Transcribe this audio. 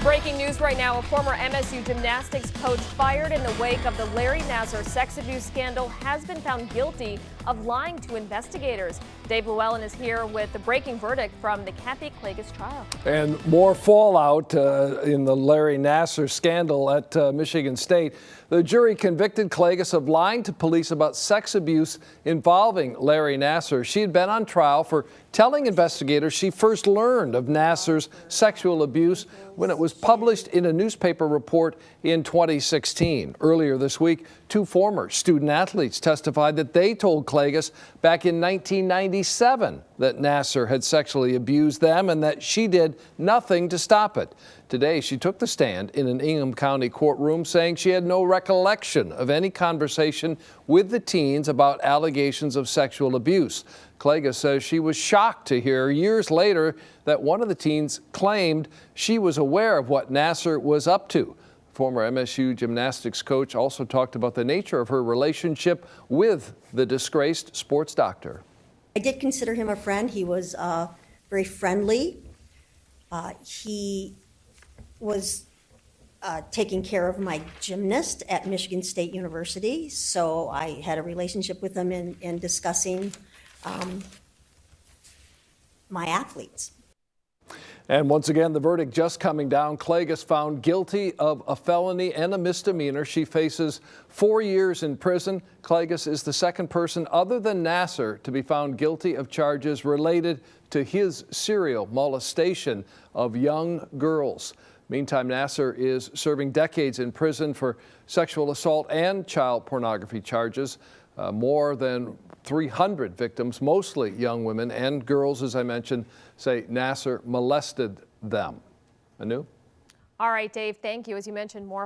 Breaking news right now, a former MSU gymnastics coach fired in the wake of the Larry Nassar sex abuse scandal has been found guilty of lying to investigators. Dave Llewellyn is here with the breaking verdict from the Kathie Klages trial. And more fallout in the Larry Nassar scandal at Michigan State. The jury convicted Klages of lying to police about sex abuse involving Larry Nassar. She had been on trial for telling investigators she first learned of Nassar's sexual abuse when it was published in a newspaper report in 2016. Earlier this week, two former student athletes testified that they told Klages back in 1997 that Nassar had sexually abused them and that she did nothing to stop it. Today, she took the stand in an Ingham County courtroom saying she had no recollection of any conversation with the teens about allegations of sexual abuse. Klages says she was shocked to hear years later that one of the teens claimed she was aware of what Nassar was up to. Former MSU gymnastics coach also talked about the nature of her relationship with the disgraced sports doctor. I did consider him a friend. He was very friendly. He was taking care of my gymnast at Michigan State University, so I had a relationship with him in discussing my athletes. And once again, the verdict just coming down. Klages found guilty of a felony and a misdemeanor. She faces 4 years in prison. Klages is the second person other than Nassar to be found guilty of charges related to his serial molestation of young girls. Meantime, Nassar is serving decades in prison for sexual assault and child pornography charges. More than 300 victims, mostly young women and girls, as I mentioned, say Nassar molested them. Anu? All right, Dave, thank you. As you mentioned, more